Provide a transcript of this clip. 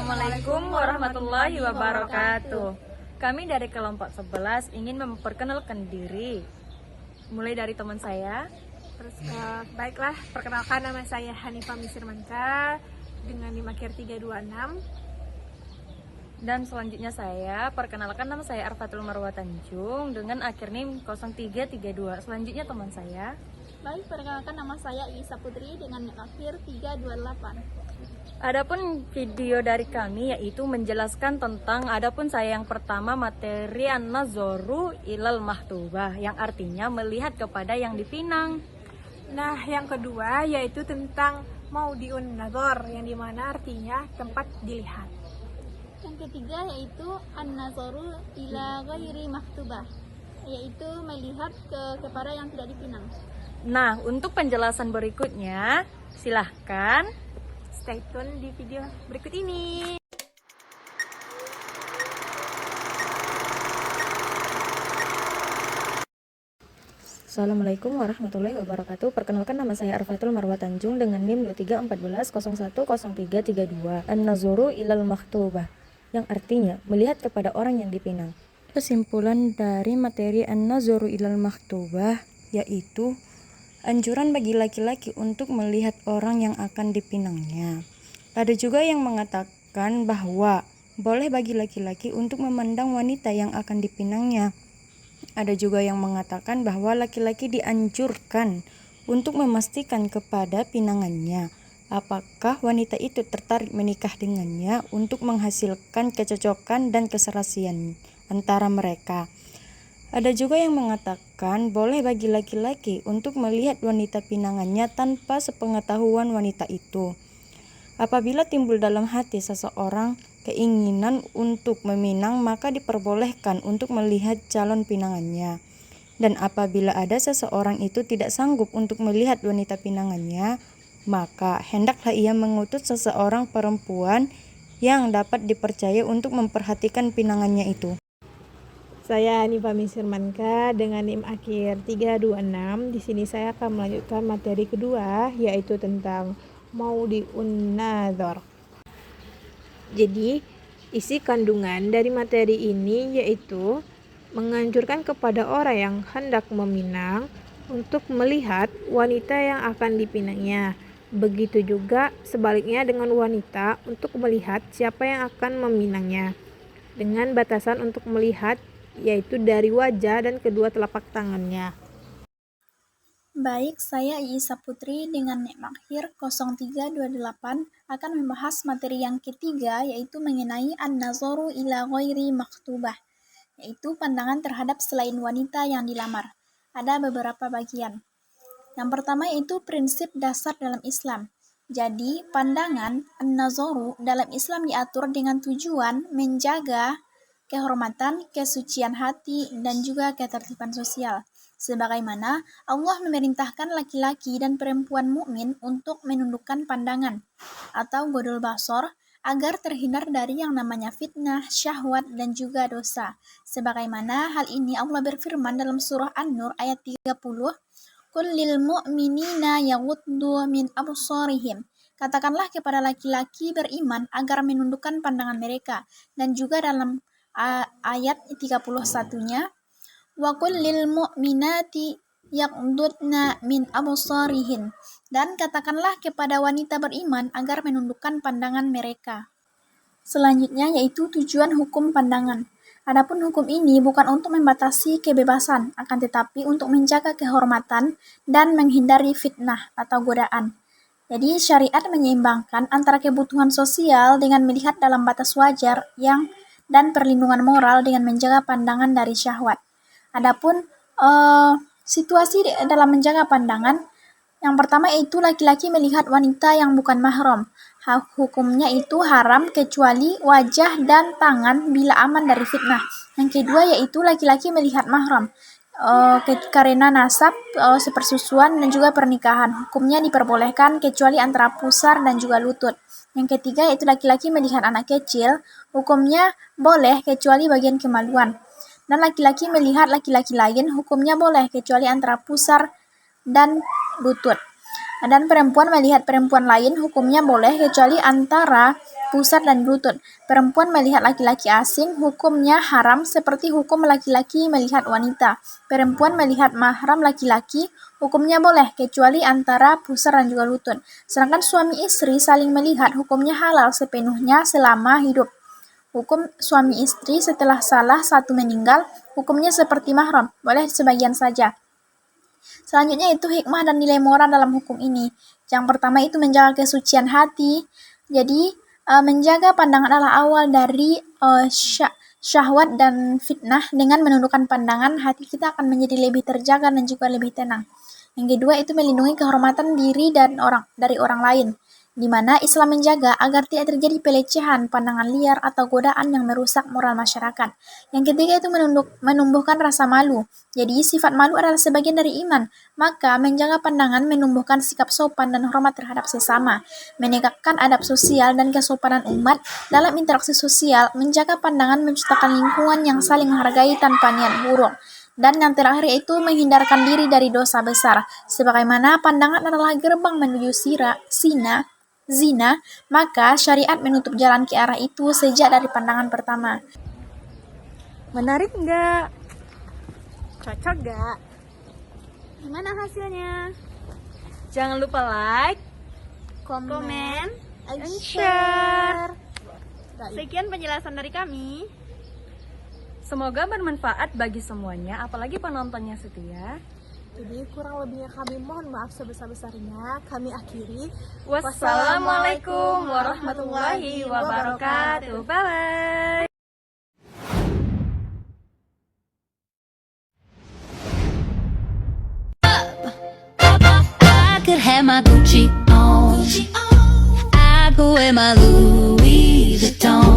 Assalamualaikum warahmatullahi wabarakatuh. Kami dari kelompok 11 ingin memperkenalkan diri. Mulai dari teman saya. Baiklah, perkenalkan nama saya Hanifah Misirmanka dengan NIM akhir 326. Dan selanjutnya saya perkenalkan nama saya Arfatul Marwa Tanjung dengan akhir NIM 0332. Selanjutnya teman saya. Baik, perkenalkan nama saya Isa Putri dengan NIM akhir 328. Adapun video dari kami yaitu menjelaskan tentang saya yang pertama materi an-nazoru ilal mahtubah yang artinya melihat kepada yang dipinang. Nah, yang kedua yaitu tentang maudiun nazar yang dimana artinya tempat dilihat. Yang ketiga yaitu an-nazoru ila ghairi mahtubah, yaitu melihat kepada yang tidak dipinang. Nah, untuk penjelasan berikutnya silahkan Stay tune di video berikut ini. Assalamualaikum warahmatullahi wabarakatuh. Perkenalkan nama saya Arfatul Marwa Tanjung dengan NIM 2314010332. An-nazuru ilal maktubah yang artinya melihat kepada orang yang dipinang. Kesimpulan dari materi an-nazuru ilal maktubah yaitu anjuran bagi laki-laki untuk melihat orang yang akan dipinangnya. Ada juga yang mengatakan bahwa boleh bagi laki-laki untuk memandang wanita yang akan dipinangnya. Ada juga yang mengatakan bahwa laki-laki dianjurkan untuk memastikan kepada pinangannya apakah wanita itu tertarik menikah dengannya untuk menghasilkan kecocokan dan keserasian antara mereka. Ada juga yang mengatakan boleh bagi laki-laki untuk melihat wanita pinangannya tanpa sepengetahuan wanita itu. Apabila timbul dalam hati seseorang keinginan untuk meminang, maka diperbolehkan untuk melihat calon pinangannya. Dan apabila ada seseorang itu tidak sanggup untuk melihat wanita pinangannya, maka hendaklah ia mengutus seseorang perempuan yang dapat dipercaya untuk memperhatikan pinangannya itu. Saya Hanifah Misirmanka dengan NIM akhir 326. Di sini saya akan melanjutkan materi kedua yaitu tentang maudiun nazar. Jadi, isi kandungan dari materi ini yaitu menganjurkan kepada orang yang hendak meminang untuk melihat wanita yang akan dipinangnya. Begitu juga sebaliknya dengan wanita untuk melihat siapa yang akan meminangnya. Dengan batasan untuk melihat yaitu dari wajah dan kedua telapak tangannya. Baik, saya Isa Putri dengan NIM akhir 0328 akan membahas materi yang ketiga yaitu mengenai an-nazoru ila ghairi maktubah, yaitu pandangan terhadap selain wanita yang dilamar. Ada beberapa bagian. Yang pertama yaitu prinsip dasar dalam Islam. Jadi, pandangan an-nazoru dalam Islam diatur dengan tujuan menjaga kehormatan, kesucian hati, dan juga ketertiban sosial. Sebagaimana Allah memerintahkan laki-laki dan perempuan mukmin untuk menundukkan pandangan atau godol basor agar terhindar dari yang namanya fitnah, syahwat, dan juga dosa. Sebagaimana hal ini Allah berfirman dalam surah An-Nur ayat 30, "Qul lil mu'minina yaghuddu min absarihim." Katakanlah kepada laki-laki beriman agar menundukkan pandangan mereka. Dan juga dalam ayat 31-nya, wa qul lil mu'minati yaghdudna min absarihin, dan katakanlah kepada wanita beriman agar menundukkan pandangan mereka. Selanjutnya yaitu tujuan hukum pandangan. Adapun hukum ini bukan untuk membatasi kebebasan, akan tetapi untuk menjaga kehormatan dan menghindari fitnah atau godaan. Jadi syariat menyeimbangkan antara kebutuhan sosial dengan melihat dalam batas wajar dan perlindungan moral dengan menjaga pandangan dari syahwat. Adapun situasi dalam menjaga pandangan, yang pertama yaitu laki-laki melihat wanita yang bukan mahram. Hukumnya itu haram kecuali wajah dan tangan bila aman dari fitnah. Yang kedua yaitu laki-laki melihat mahram karena nasab, sepersusuan, dan juga pernikahan. Hukumnya diperbolehkan kecuali antara pusar dan juga lutut. Yang ketiga yaitu laki-laki melihat anak kecil, hukumnya boleh kecuali bagian kemaluan. Dan laki-laki melihat laki-laki lain, hukumnya boleh kecuali antara pusar dan lutut. Dan perempuan melihat perempuan lain, hukumnya boleh kecuali antara pusar dan lutut. Perempuan melihat laki-laki asing, hukumnya haram seperti hukum laki-laki melihat wanita. Perempuan melihat mahram laki-laki, hukumnya boleh, kecuali antara pusar dan juga lutut. Sedangkan suami istri saling melihat, hukumnya halal sepenuhnya selama hidup. Hukum suami istri setelah salah satu meninggal, hukumnya seperti mahram, boleh sebagian saja. Selanjutnya itu hikmah dan nilai moral dalam hukum ini. Yang pertama itu menjaga kesucian hati. Jadi menjaga pandangan adalah awal dari syahwat dan fitnah. Dengan menundukkan pandangan, hati kita akan menjadi lebih terjaga dan juga lebih tenang. Yang kedua itu melindungi kehormatan diri dan dari orang lain, di mana Islam menjaga agar tidak terjadi pelecehan, pandangan liar, atau godaan yang merusak moral masyarakat. Yang ketiga itu menumbuhkan rasa malu. Jadi sifat malu adalah sebagian dari iman. Maka menjaga pandangan menumbuhkan sikap sopan dan hormat terhadap sesama. Menegakkan adab sosial dan kesopanan umat dalam interaksi sosial. Menjaga pandangan menciptakan lingkungan yang saling menghargai tanpa niat buruk. Dan yang terakhir yaitu menghindarkan diri dari dosa besar. Sebagaimana pandangan adalah gerbang menuju zina, maka syariat menutup jalan ke arah itu sejak dari pandangan pertama. Menarik nggak? Cocok nggak? Gimana hasilnya? Jangan lupa like, Komen, and share. Sekian penjelasan dari kami. Semoga bermanfaat bagi semuanya, apalagi penontonnya setia. Jadi kurang lebihnya kami mohon maaf sebesar-besarnya. Kami akhiri. Wassalamualaikum warahmatullahi wabarakatuh. Bye-bye. I could have my Gucci on. I go wear my Louis Vuitton.